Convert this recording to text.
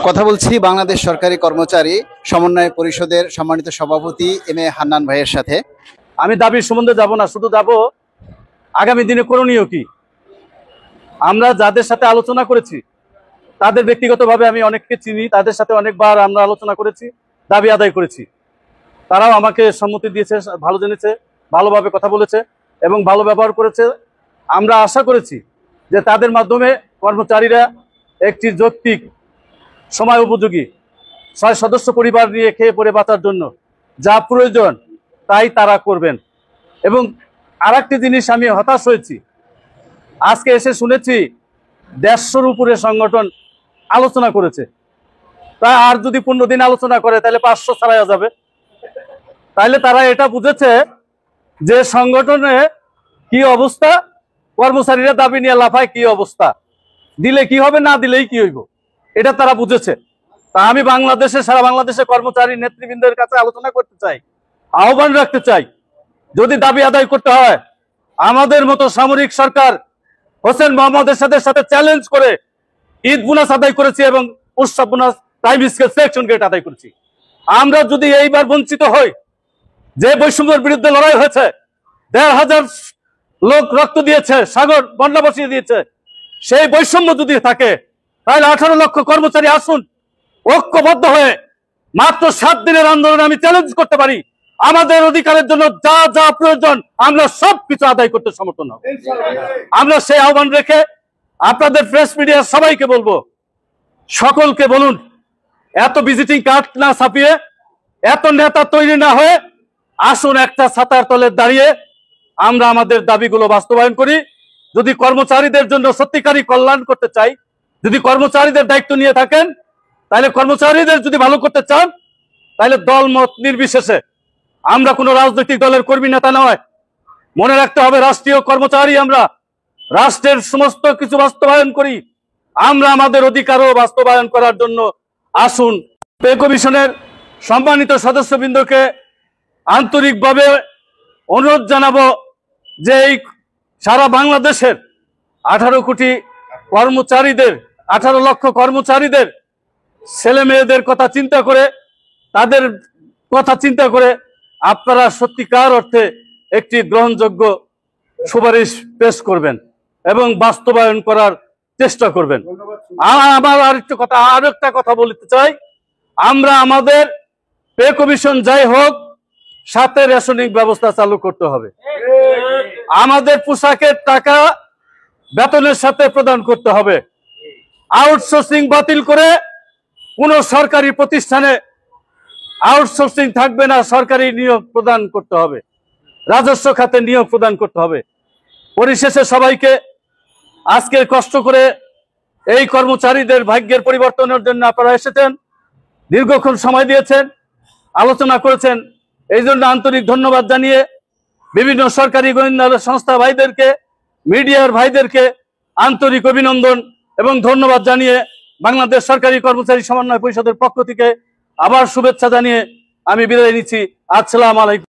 কথা বলছি বাংলাদেশ সরকারি কর্মচারী সমন্বয় পরিষদের সম্মানিত সভাপতি এম.এ. হান্নান ভাইয়ের সাথে। আমি দাবির সম্বন্ধে যাব না, শুধু যাব আগামী দিনে করণীয় কি। আমরা যাদের সাথে আলোচনা করেছি তাদের ব্যক্তিগতভাবে আমি অনেককে চিনি, তাদের সাথে অনেকবার আমরা আলোচনা করেছি, দাবি আদায় করেছি। তারাও আমাকে সম্মতি দিয়েছে, ভালো জেনেছে, ভালোভাবে কথা বলেছে এবং ভালো ব্যবহার করেছে। আমরা আশা করেছি যে তাদের মাধ্যমে কর্মচারীরা একটি যৌক্তিক সময় উপযোগী 6 সদস্য পরিবার নিয়ে খেয়ে পড়ে বাঁচার জন্য যা প্রয়োজন তাই তারা করবেন। এবং আরেকটি জিনিস আমি হতাশ হয়েছি, আজকে এসে শুনেছি 150-র উপরে সংগঠন আলোচনা করেছে। তাই আর যদি 15 দিন আলোচনা করে তাহলে 500 ছাড়াইয়া যাবে। তাইলে তারা এটা বুঝেছে যে সংগঠনে কি অবস্থা, কর্মচারীরা দাবি নিয়ে লাফায় কি অবস্থা, দিলে কি হবে না দিলেই কি হইব, এটা তারা বুঝেছে। তা আমি সারা বাংলাদেশে কর্মচারী নেতৃবৃন্দের কাছে আলোচনা করতে চাই, আহ্বান রাখতে চাই, যদি দাবি আদায় করতে হয় আমাদের মতো সামরিক সরকার হোসেন মোহাম্মদের সাথে চ্যালেঞ্জ করে ঈদ বোনাস আদায় করেছি এবং উৎসব bonus time scale selection grade আদায় করেছি। আমরা যদি এইবার বঞ্চিত হই, যে বৈষম্যের বিরুদ্ধে লড়াই হয়েছে, 1,500 লোক রক্ত দিয়েছে, সাগর বন্যা বসিয়ে দিয়েছে, সেই বৈষম্য যদি থাকে তাহলে 18 লক্ষ কর্মচারী আসুন ঐক্যবদ্ধ হয়ে মাত্র 7 দিনের আন্দোলনে আমি চ্যালেঞ্জ করতে পারি, আমাদের অধিকারের জন্য যা যা প্রয়োজন আমরা সবকিছু আদায় করতে সমর্থন হব। আমরা সেই আহ্বান রেখে আপনাদের প্রেস মিডিয়ার সবাইকে বলবো, সকলকে বলুন এত ভিজিটিং কার্ড না ছাপিয়ে, এত নেতা তৈরি না হয়ে আসুন একটা ছাতার তলে দাঁড়িয়ে আমরা আমাদের দাবিগুলো বাস্তবায়ন করি। যদি কর্মচারীদের জন্য সত্যিকারী কল্যাণ করতে চাই, যদি কর্মচারীদের দায়িত্ব নিয়ে থাকেন, তাহলে কর্মচারীদের যদি ভালো করতে চান তাহলে দল মত নির্বিশেষে, আমরা কোনো রাজনৈতিক দলের কর্মী নেতা নয়, মনে রাখতে হবে রাষ্ট্রীয় কর্মচারী আমরা, রাষ্ট্রের সমস্ত কিছু বাস্তবায়ন করি, আমরা আমাদের অধিকারও বাস্তবায়ন করার জন্য আসুন। পে কমিশনের সম্মানিত সদস্যবৃন্দকে আন্তরিকভাবে অনুরোধ জানাবো যে এই সারা বাংলাদেশের 18 কোটি কর্মচারীদের, 18 লক্ষ কর্মচারীদের ছেলে মেয়েদের কথা চিন্তা করে, তাদের কথা চিন্তা করে আপনারা সত্যিকার অর্থে একটি গ্রহণযোগ্য সুপারিশ পেশ করবেন এবং বাস্তবায়ন করার চেষ্টা করবেন। আমার আরেকটা কথা বলতে চাই, আমরা আমাদের পে কমিশন যাই হোক সাথে রেশনিং ব্যবস্থা চালু করতে হবে, আমাদের পোশাকের টাকা বেতনের সাথে প্রদান করতে হবে, আউটসোর্সিং বাতিল করে কোন সরকারি প্রতিষ্ঠানে আউটসোর্সিং থাকবে না, সরকারি নিয়োগ প্রদান করতে হবে, রাজস্ব খাতে নিয়োগ প্রদান করতে হবে। পরিশেষে সবাইকে আজকে কষ্ট করে এই কর্মচারীদের ভাগ্যের পরিবর্তনের জন্য আপনারা এসেছেন, দীর্ঘক্ষণ সময় দিয়েছেন, আলোচনা করেছেন, এই জন্য আন্তরিক ধন্যবাদ জানিয়ে বিভিন্ন সরকারি গোয়েন্দা সংস্থা ভাইদেরকে, মিডিয়ার ভাইদেরকে আন্তরিক অভিনন্দন এবং ধন্যবাদ জানিয়ে বাংলাদেশ সরকারি কর্মচারী সমন্বয় পরিষদের পক্ষ থেকে আবার শুভেচ্ছা জানিয়ে আমি বিদায় নিচ্ছি। আসসালামু আলাইকুম।